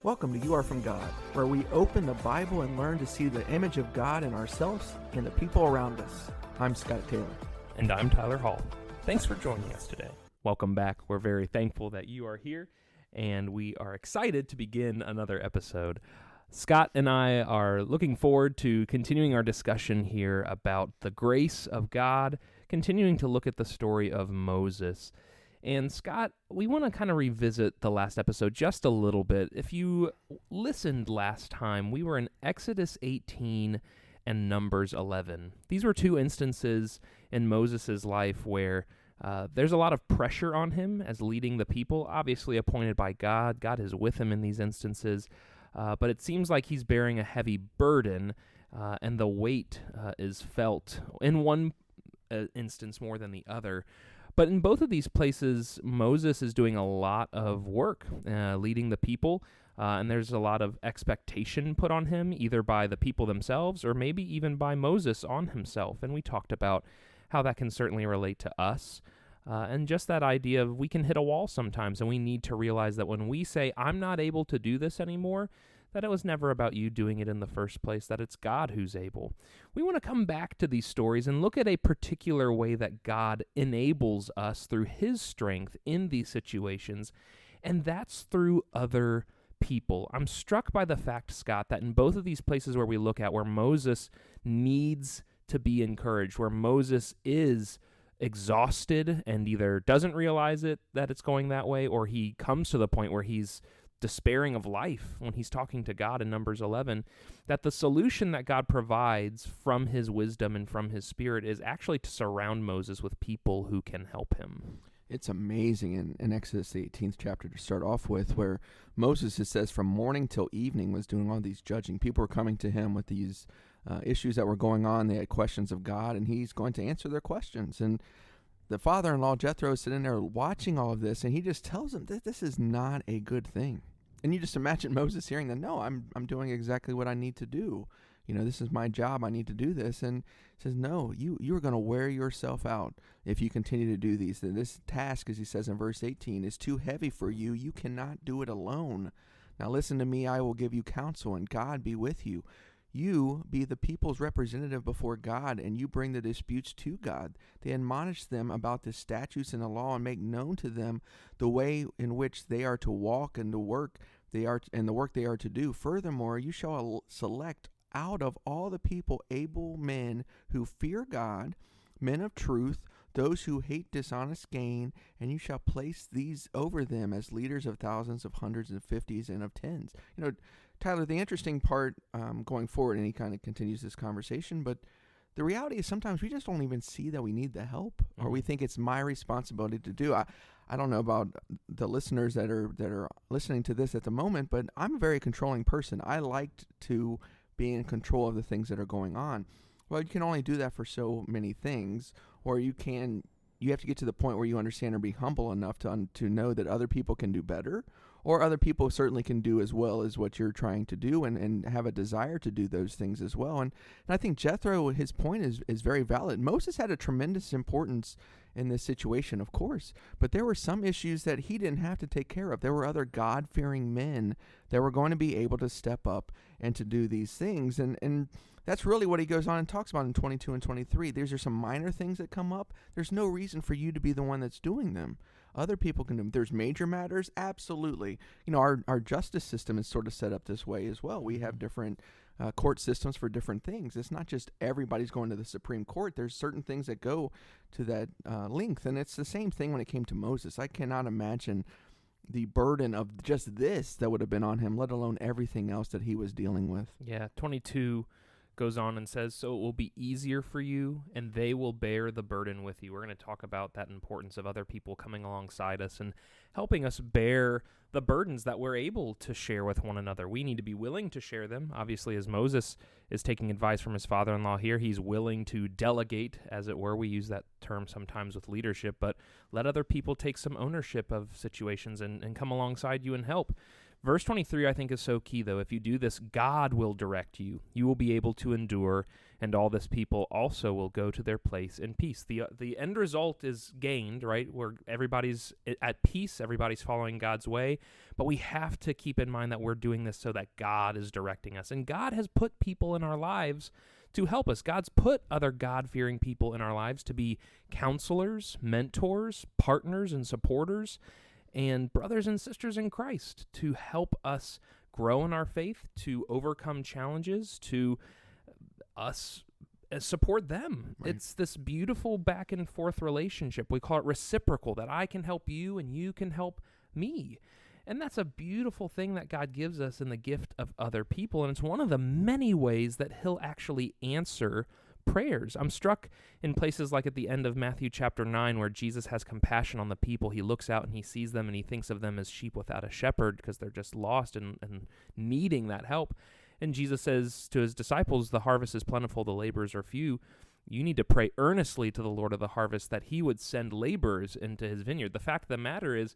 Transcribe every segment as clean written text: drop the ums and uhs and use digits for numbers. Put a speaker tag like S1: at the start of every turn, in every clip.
S1: Welcome to You Are From God, where we open the Bible and learn to see the image of God in ourselves and the people around us. I'm Scott Taylor.
S2: And I'm Tyler Hall. Thanks for joining us today. Welcome back. We're very thankful that you are here, and we are excited to begin another episode. Scott and I are looking forward to continuing our discussion here about the grace of God, continuing to look at the story of Moses. And Scott, we want to kind of revisit the last episode just a little bit. If you listened last time, we were in Exodus 18 and Numbers 11. These were two instances in Moses' life where there's a lot of pressure on him as leading the people, obviously appointed by God. God is with him in these instances, but it seems like he's bearing a heavy burden, and the weight is felt in one instance more than the other. But in both of these places, Moses is doing a lot of work, leading the people, and there's a lot of expectation put on him, either by the people themselves or maybe even by Moses on himself. And we talked about how that can certainly relate to us, and just that idea of we can hit a wall sometimes, and we need to realize that when we say, I'm not able to do this anymore, that it was never about you doing it in the first place, that it's God who's able. We want to come back to these stories and look at a particular way that God enables us through his strength in these situations, and that's through other people. I'm struck by the fact, Scott, that in both of these places where we look at where Moses needs to be encouraged, where Moses is exhausted and either doesn't realize it that it's going that way, or he comes to the point where he's despairing of life when he's talking to God in Numbers 11, that the solution that God provides from his wisdom and from his spirit is actually to surround Moses with people who can help him.
S1: It's amazing in Exodus, the 18th chapter to start off with, where Moses, it says, from morning till evening was doing all these judging. People were coming to him with these issues that were going on. They had questions of God, and he's going to answer their questions. And the father-in-law, Jethro, is sitting there watching all of this, and he just tells him that this is not a good thing. And you just imagine Moses hearing that, no, I'm doing exactly what I need to do. You know, this is my job. I need to do this. And he says, no, you're going to wear yourself out if you continue to do these. This task, as he says in verse 18, is too heavy for you. You cannot do it alone. Now listen to me. I will give you counsel, and God be with you. You be the people's representative before God, and you bring the disputes to God. They admonish them about the statutes and the law, and make known to them the way in which they are to walk and the work they are to do. Furthermore, you shall select out of all the people able men who fear God, men of truth, those who hate dishonest gain, and you shall place these over them as leaders of thousands, of hundreds, and fifties, and of tens. You know, Tyler, the interesting part going forward, and he kind of continues this conversation, but the reality is sometimes we just don't even see that we need the help, or we think it's my responsibility to do. I don't know about the listeners that are listening to this at the moment, but I'm a very controlling person. I like to be in control of the things that are going on. Well, you can only do that for so many things, or you have to get to the point where you understand or be humble enough to know that other people can do better, or other people certainly can do as well as what you're trying to do, and have a desire to do those things as well. And I think Jethro, his point is very valid. Moses had a tremendous importance in this situation, of course, but there were some issues that he didn't have to take care of. There were other God-fearing men that were going to be able to step up and to do these things. And that's really what he goes on and talks about in 22 and 23. These are some minor things that come up. There's no reason for you to be the one that's doing them. Other people can do them. There's major matters, absolutely. You know, our justice system is sort of set up this way as well. We have different court systems for different things. It's not just everybody's going to the Supreme Court. There's certain things that go to that length, and it's the same thing when it came to Moses. I cannot imagine the burden of just this that would have been on him, let alone everything else that he was dealing with.
S2: Yeah, 22 goes on and says, so it will be easier for you, and they will bear the burden with you. We're going to talk about that importance of other people coming alongside us and helping us bear the burdens that we're able to share with one another. We need to be willing to share them. Obviously, as Moses is taking advice from his father-in-law here, he's willing to delegate, as it were. We use that term sometimes with leadership, but let other people take some ownership of situations and come alongside you and help. Verse 23, I think, is so key, though. If you do this, God will direct you. You will be able to endure, and all this people also will go to their place in peace. The end result is gained, right, where everybody's at peace, everybody's following God's way, but we have to keep in mind that we're doing this so that God is directing us. And God has put people in our lives to help us. God's put other God-fearing people in our lives to be counselors, mentors, partners, and supporters, and brothers and sisters in Christ to help us grow in our faith, to overcome challenges, to us support them. Right. It's this beautiful back and forth relationship. We call it reciprocal, that I can help you and you can help me. And that's a beautiful thing that God gives us in the gift of other people. And it's one of the many ways that he'll actually answer prayers. I'm struck in places like at the end of Matthew chapter 9, where Jesus has compassion on the people. He looks out and he sees them and he thinks of them as sheep without a shepherd because they're just lost and needing that help. And Jesus says to his disciples, the harvest is plentiful, the laborers are few. You need to pray earnestly to the Lord of the harvest that he would send laborers into his vineyard. The fact of the matter is,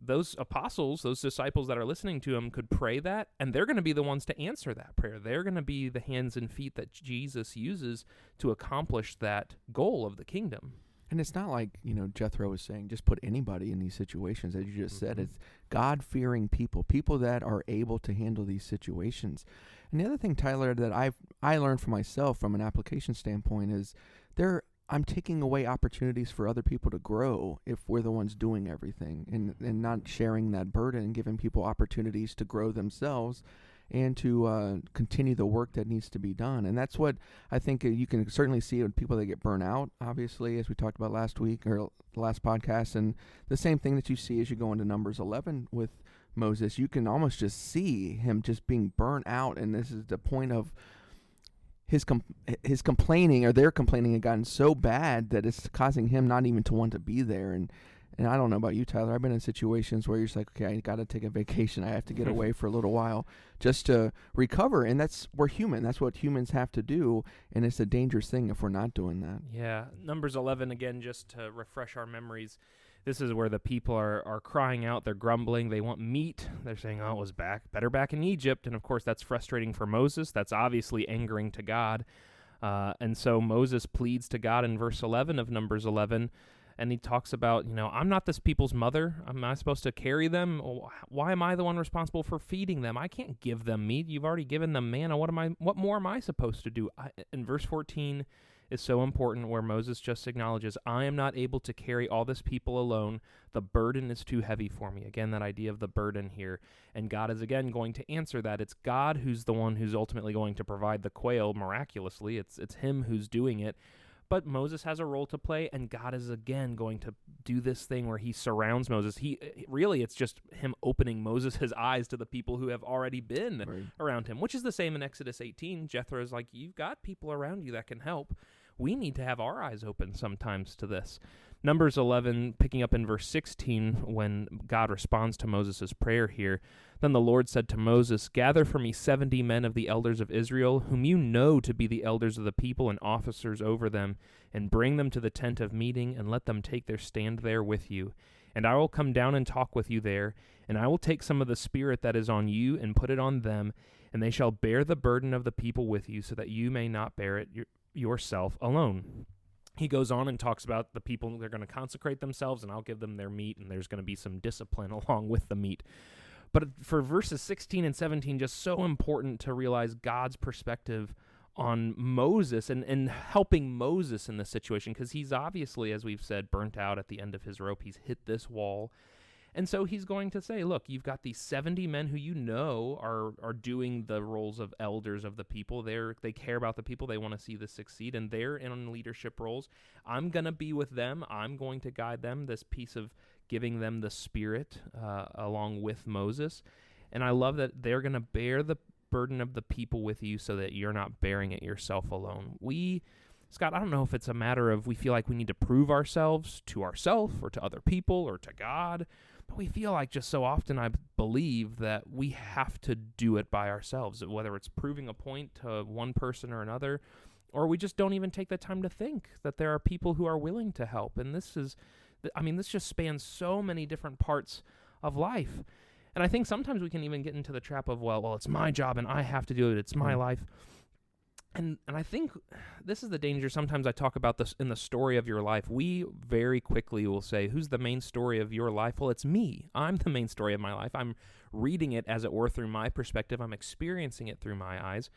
S2: those apostles, those disciples that are listening to him could pray that, and they're going to be the ones to answer that prayer. They're going to be the hands and feet that Jesus uses to accomplish that goal of the kingdom.
S1: And it's not like, Jethro was saying, just put anybody in these situations, as you just said. It's God-fearing people that are able to handle these situations. And the other thing, Tyler, that I learned for myself from an application standpoint is I'm taking away opportunities for other people to grow if we're the ones doing everything and not sharing that burden and giving people opportunities to grow themselves and to continue the work that needs to be done. And that's what I think you can certainly see with people that get burnt out, obviously, as we talked about last week or the last podcast. And the same thing that you see as you go into Numbers 11 with Moses, you can almost just see him just being burnt out. And this is the point of his complaining, or their complaining, had gotten so bad that it's causing him not even to want to be there. And I don't know about you, Tyler. I've been in situations where you're just like, okay, I got to take a vacation. I have to get away for a little while just to recover. And we're human. That's what humans have to do. And it's a dangerous thing if we're not doing that.
S2: Yeah. Numbers 11, again, just to refresh our memories. This is where the people are crying out. They're grumbling. They want meat. They're saying, oh, it was better back in Egypt. And, of course, that's frustrating for Moses. That's obviously angering to God. And so Moses pleads to God in verse 11 of Numbers 11, and he talks about, I'm not this people's mother. Am I supposed to carry them? Why am I the one responsible for feeding them? I can't give them meat. You've already given them manna. What more am I supposed to do? In verse 14 is so important, where Moses just acknowledges, I am not able to carry all this people alone. The burden is too heavy for me. Again, that idea of the burden here. And God is again going to answer that. It's God who's the one who's ultimately going to provide the quail miraculously. It's him who's doing it. But Moses has a role to play, and God is again going to do this thing where he surrounds Moses. It's just him opening Moses' eyes to the people who have already been around him, which is the same in Exodus 18. Jethro's like, you've got people around you that can help. We need to have our eyes open sometimes to this. Numbers 11, picking up in verse 16, when God responds to Moses' prayer here, then the Lord said to Moses, gather for me 70 men of the elders of Israel, whom you know to be the elders of the people and officers over them, and bring them to the tent of meeting, and let them take their stand there with you. And I will come down and talk with you there, and I will take some of the spirit that is on you and put it on them, and they shall bear the burden of the people with you, so that you may not bear it yourself alone. He goes on and talks about the people, they're going to consecrate themselves, and I'll give them their meat, and there's going to be some discipline along with the meat. But for verses 16 and 17, just so important to realize God's perspective on Moses and helping Moses in this situation, because he's obviously, as we've said, burnt out at the end of his rope. He's hit this wall. And so he's going to say, look, you've got these 70 men who are doing the roles of elders of the people. They care about the people. They want to see this succeed, and they're in leadership roles. I'm going to be with them. I'm going to guide them, this piece of giving them the Spirit along with Moses. And I love that they're going to bear the burden of the people with you so that you're not bearing it yourself alone. Scott, I don't know if it's a matter of we feel like we need to prove ourselves to ourselves or to other people or to God, but we feel like just so often I believe that we have to do it by ourselves, whether it's proving a point to one person or another, or we just don't even take the time to think that there are people who are willing to help. And this just spans so many different parts of life. And I think sometimes we can even get into the trap of, well, it's my job and I have to do it. It's my life. And I think this is the danger. Sometimes I talk about this in the story of your life. We very quickly will say, who's the main story of your life? Well, it's me. I'm the main story of my life. I'm reading it, as it were, through my perspective. I'm experiencing it through my eyes.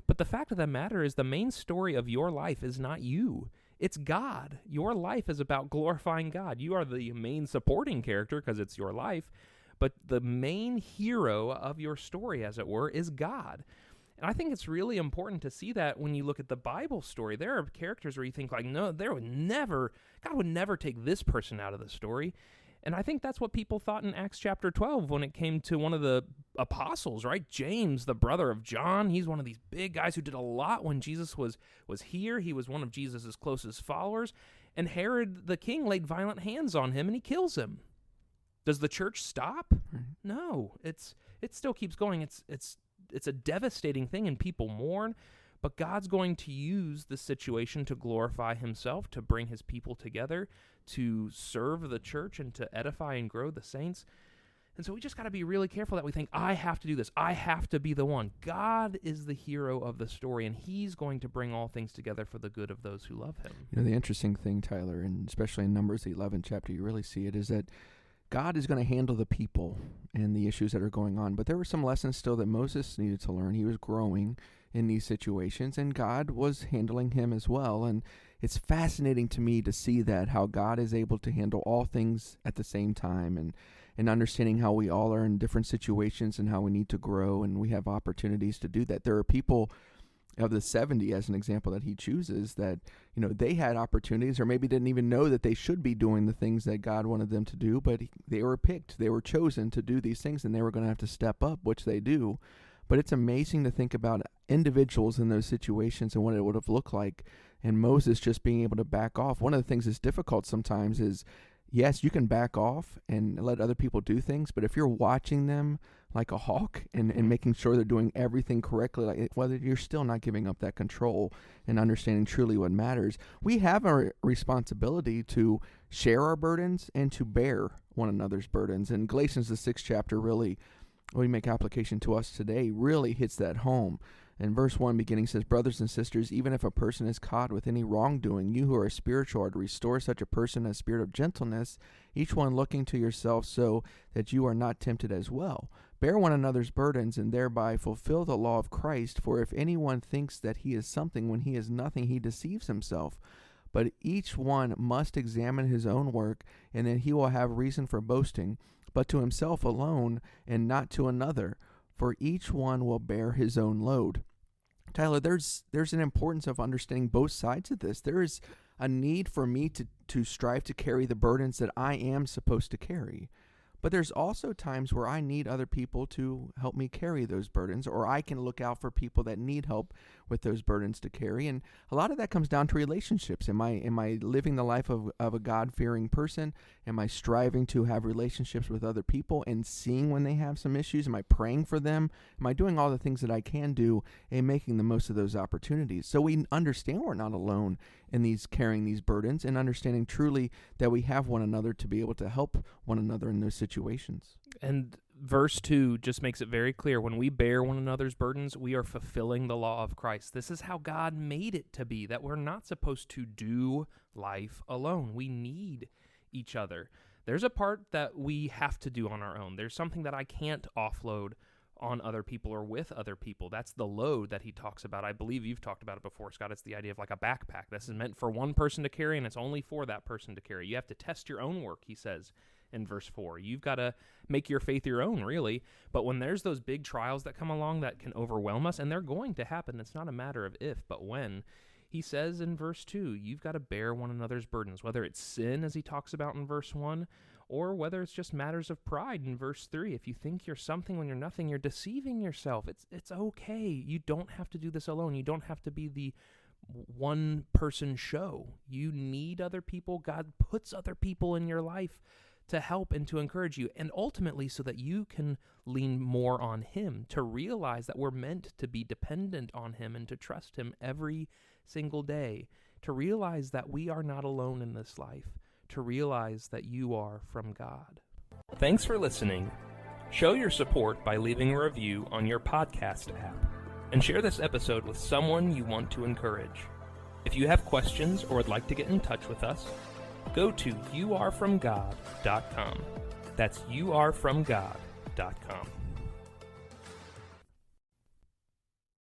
S2: But the fact of the matter is the main story of your life is not you. It's God. Your life is about glorifying God. You are the main supporting character because it's your life. But the main hero of your story, as it were, is God. And I think it's really important to see that when you look at the Bible story. There are characters where you think, like, no, God would never take this person out of the story. And I think that's what people thought in Acts chapter 12 when it came to one of the apostles, right? James, the brother of John. He's one of these big guys who did a lot when Jesus was here. He was one of Jesus' closest followers. And Herod the king laid violent hands on him and he kills him. Does the church stop? No, it still keeps going. It's a devastating thing and people mourn, but God's going to use this situation to glorify himself, to bring his people together, to serve the church and to edify and grow the saints. And so we just got to be really careful that we think, I have to do this. I have to be the one. God is the hero of the story, and he's going to bring all things together for the good of those who love him.
S1: You know, the interesting thing, Tyler, and especially in Numbers, the 11th chapter, you really see it, is that God is going to handle the people and the issues that are going on. But there were some lessons still that Moses needed to learn. He was growing in these situations, and God was handling him as well. And it's fascinating to me to see that, how God is able to handle all things at the same time, and understanding how we all are in different situations and how we need to grow, and we have opportunities to do that. There are people of the 70, as an example, that he chooses that, you know, they had opportunities or maybe didn't even know that they should be doing the things that God wanted them to do, but they were picked, they were chosen to do these things, and they were going to have to step up, which they do. But it's amazing to think about individuals in those situations and what it would have looked like, and Moses just being able to back off. One of the things that's difficult sometimes is, yes, you can back off and let other people do things, but if you're watching them like a hawk and making sure they're doing everything correctly, like, whether you're still not giving up that control and understanding truly what matters. We have a responsibility to share our burdens and to bear one another's burdens. And Galatians, the 6th chapter, really, when we make application to us today, really hits that home. And verse 1 beginning says, brothers and sisters, even if a person is caught with any wrongdoing, you who are spiritual are to restore such a person a spirit of gentleness, each one looking to yourself so that you are not tempted as well. Bear one another's burdens and thereby fulfill the law of Christ. For if anyone thinks that he is something when he is nothing, he deceives himself. But each one must examine his own work, and then he will have reason for boasting, but to himself alone and not to another. For each one will bear his own load. Tyler, there's an importance of understanding both sides of this. There is a need for me to strive to carry the burdens that I am supposed to carry. But there's also times where I need other people to help me carry those burdens, or I can look out for people that need help with those burdens to carry. And a lot of that comes down to relationships. Am I living the life of a God-fearing person? Am I striving to have relationships with other people and seeing when they have some issues? Am I praying for them? Am I doing all the things that I can do and making the most of those opportunities? So we understand we're not alone in these carrying these burdens, and understanding truly that we have one another to be able to help one another in those situations.
S2: And verse 2 just makes it very clear. When we bear one another's burdens, we are fulfilling the law of Christ. This is how God made it to be, that we're not supposed to do life alone. We need each other. There's a part that we have to do on our own. There's something that I can't offload on other people or with other people. That's the load that he talks about. I believe you've talked about it before, Scott. It's the idea of like a backpack. This is meant for one person to carry, and it's only for that person to carry. You have to test your own work, he says in verse 4. You've got to make your faith your own, really. But when there's those big trials that come along that can overwhelm us, and they're going to happen, it's not a matter of if, but when, he says in verse 2, you've got to bear one another's burdens, whether it's sin, as he talks about in verse 1, or whether it's just matters of pride in verse 3. If you think you're something when you're nothing, you're deceiving yourself. It's okay. You don't have to do this alone. You don't have to be the one-person show. You need other people. God puts other people in your life to help and to encourage you, and ultimately so that you can lean more on him, to realize that we're meant to be dependent on him and to trust him every single day, to realize that we are not alone in this life, to realize that you are from God. Thanks for listening. Show your support by leaving a review on your podcast app, and share this episode with someone you want to encourage. If you have questions or would like to get in touch with us, go to youarefromgod.com. That's youarefromgod.com.